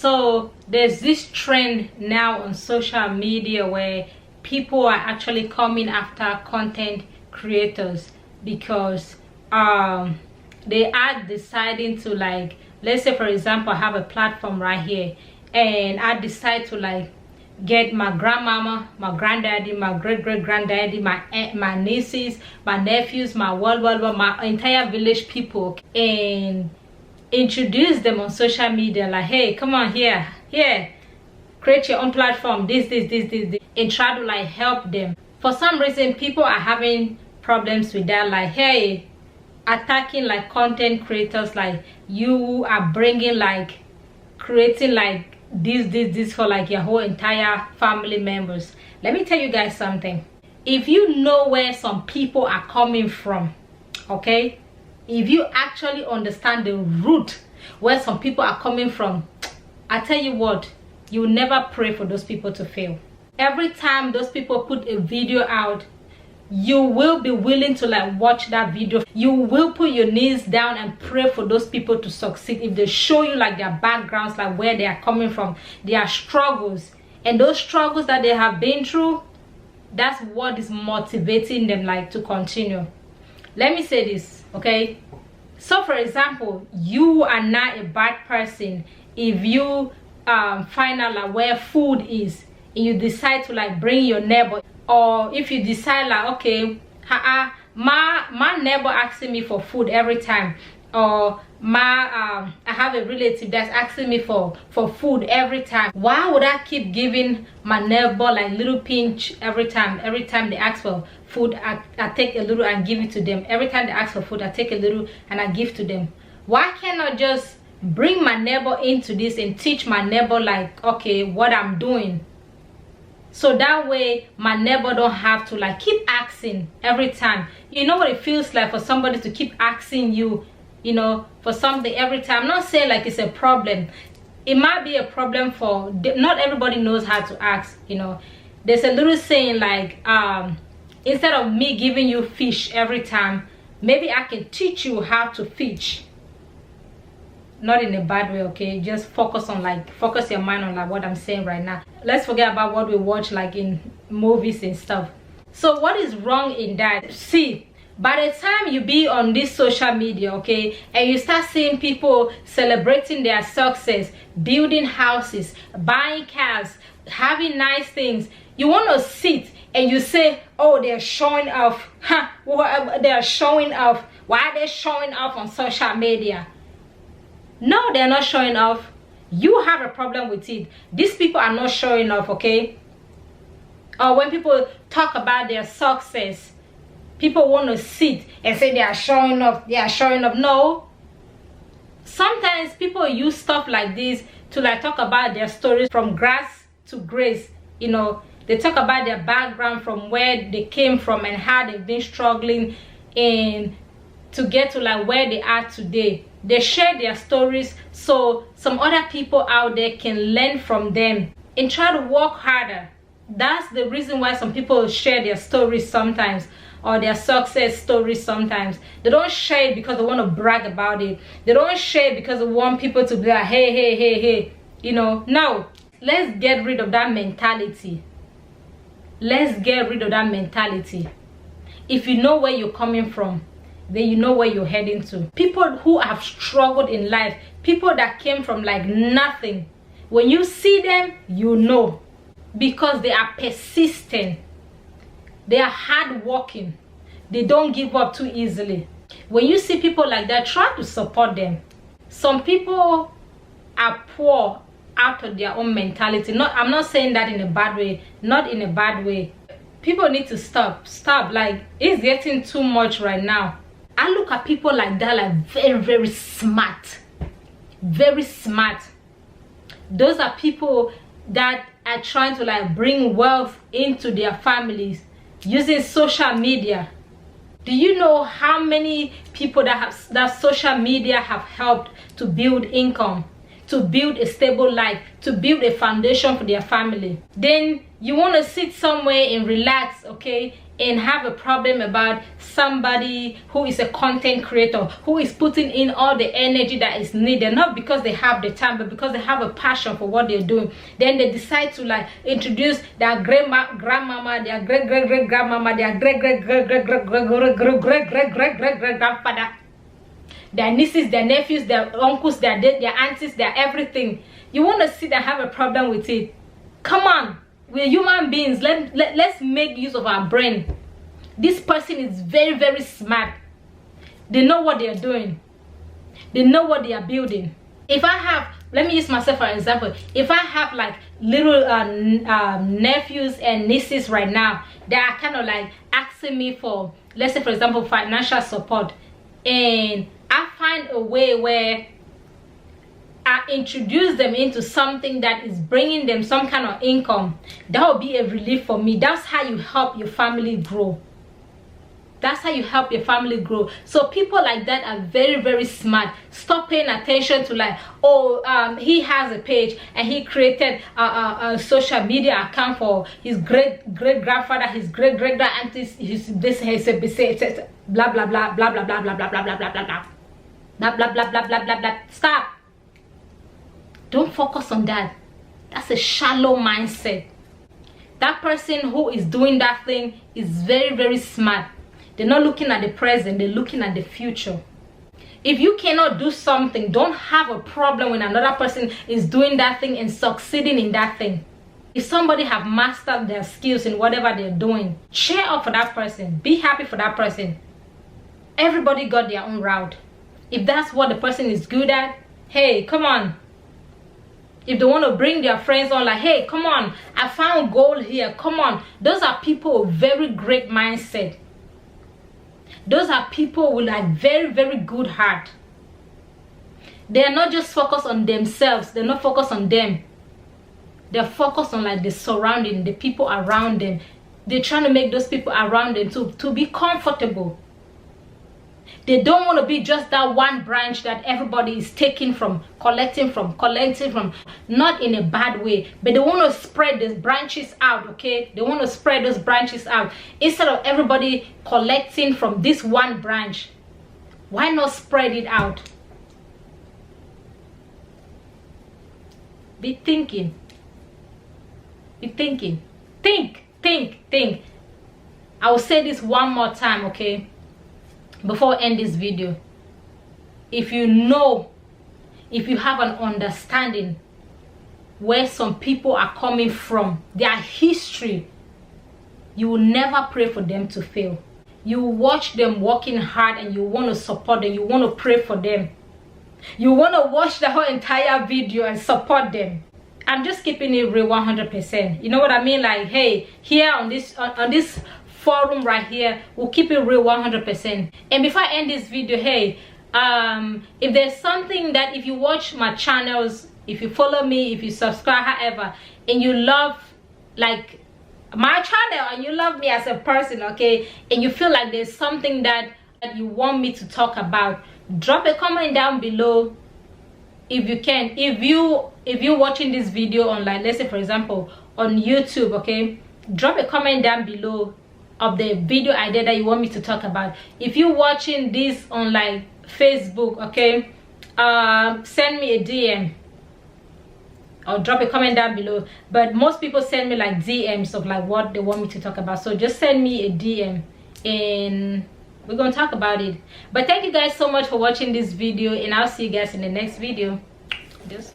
So there's this trend now on social media where people are actually coming after content creators because they are deciding to, like, let's say for example I have a platform right here and I decide to like get my grandmama, my granddaddy, my great-great-granddaddy, my aunt, my nieces, my nephews, my my entire village people, and introduce them on social media like, hey, come on here, create your own platform, this, and try to like help them. For some reason people are having problems with that, like, hey, attacking like content creators, like you are bringing like creating like this for like your whole entire family members. Let me tell you guys something. If you know where some people are coming from, okay, if you actually understand the root where some people are coming from, I tell you what, you will never pray for those people to fail. Every time those people put a video out, you will be willing to like watch that video. You will put your knees down and pray for those people to succeed. If they show you like their backgrounds, like where they are coming from, their struggles, and those struggles that they have been through, that's what is motivating them like to continue. Let me say this, okay? So for example, you are not a bad person if you find out like where food is and you decide to like bring your neighbor. Or if you decide like, okay, my neighbor asking me for food every time, or I have a relative that's asking me for food every time, why would I keep giving my neighbor like little pinch every time they ask for food? I take a little and give it to them. Every time they ask for food, I take a little and I give to them. Why can't I just bring my neighbor into this and teach my neighbor like, okay, what I'm doing? So that way my neighbor don't have to like keep asking every time. You know what it feels like for somebody to keep asking you, you know, for something every time. I'm not saying like it's a problem. It might be a problem for, not everybody knows how to ask, you know. There's a little saying like, instead of me giving you fish every time, maybe I can teach you how to fish. Not in a bad way, okay? Just focus your mind on like what I'm saying right now. Let's forget about what we watch like in movies and stuff. So what is wrong in that? See, by the time you be on this social media, okay, and you start seeing people celebrating their success, building houses, buying cars, having nice things, you want to sit and you say, oh, they're showing off. They're showing off. Why are they showing off on social media? No, they're not showing off. You have a problem with it. These people are not showing off, okay? Or when people talk about their success, people want to sit and say they are showing off. They are showing off. No. Sometimes people use stuff like this to like talk about their stories from grass to grace. You know, they talk about their background from where they came from and how they've been struggling and to get to like where they are today. They share their stories so some other people out there can learn from them and try to work harder. That's the reason why some people share their stories sometimes, or their success stories sometimes. They don't share it because they want to brag about it. They don't share it because they want people to be like, hey, you know. No, let's get rid of that mentality. Let's get rid of that mentality. If you know where you're coming from, then you know where you're heading to. People who have struggled in life, people that came from like nothing, when you see them, you know, because they are persistent, they are hardworking, they don't give up too easily. When you see people like that, try to support them. Some people are poor out of their own mentality. I'm not saying that in a bad way, not in a bad way. People need to stop. Like, it's getting too much right now. I look at people like that like very smart. Very smart. Those are people that are trying to like bring wealth into their families using social media. Do you know how many people that social media have helped to build income, to build a stable life, to build a foundation for their family? Then you want to sit somewhere and relax, okay, and have a problem about somebody who is a content creator, who is putting in all the energy that is needed, not because they have the time, but because they have a passion for what they're doing. Then they decide to like introduce their grandmama, their great grandmama, their great grandfather, their nieces, their nephews, their uncles, their aunties, their everything. You want to sit and have a problem with it? Come on, we're human beings. Let's make use of our brain. This person is very, very smart. They know what they are doing. They know what they are building. If I have, let me use myself for example, if I have like little nephews and nieces right now that are kind of like asking me for, let's say for example, financial support, and I find a way where I introduce them into something that is bringing them some kind of income, that will be a relief for me. That's how you help your family grow. That's how you help your family grow. So people like that are very, very smart. Stop paying attention to like, oh, he has a page and he created a social media account for his great grandfather, his great aunties, his this, blah blah blah blah blah blah blah blah blah blah blah blah blah blah blah blah blah blah blah. Stop. Don't focus on that. That's a shallow mindset. That person who is doing that thing is very, very smart. They're not looking at the present, they're looking at the future. If you cannot do something, don't have a problem when another person is doing that thing and succeeding in that thing. If somebody have mastered their skills in whatever they're doing, cheer up for that person. Be happy for that person. Everybody got their own route. If that's what the person is good at, hey, come on. If they want to bring their friends on, like, hey, come on, I found gold here, come on. Those are people with very great mindset. Those are people with like very, very good heart. They are not just focused on themselves. They're not focused on them. They're focused on like the surrounding, the people around them. They're trying to make those people around them to be comfortable. They don't want to be just that one branch that everybody is taking from, collecting from, not in a bad way, but they want to spread these branches out, okay? They want to spread those branches out. Instead of everybody collecting from this one branch, why not spread it out? Be thinking. Be thinking. Think. I will say this one more time, okay? Before I end this video, if you have an understanding where some people are coming from, their history, you will never pray for them to fail. You watch them working hard and you want to support them. You want to pray for them. You want to watch the whole entire video and support them. I'm just keeping it real 100%. You know what I mean? Like, hey, here on this forum right here, we'll keep it real 100%. And before I end this video, hey, if there's something that, if you watch my channels, if you follow me, if you subscribe, however, and you love like my channel and you love me as a person, okay, and you feel like there's something that you want me to talk about, drop a comment down below. If you can, if you're watching this video on, like, let's say for example on YouTube, okay, drop a comment down below of the video idea that you want me to talk about. If you're watching this on like Facebook, okay, send me a DM or drop a comment down below. But most people send me like DMs of like what they want me to talk about, so just send me a DM and we're gonna talk about it. But thank you guys so much for watching this video, and I'll see you guys in the next video.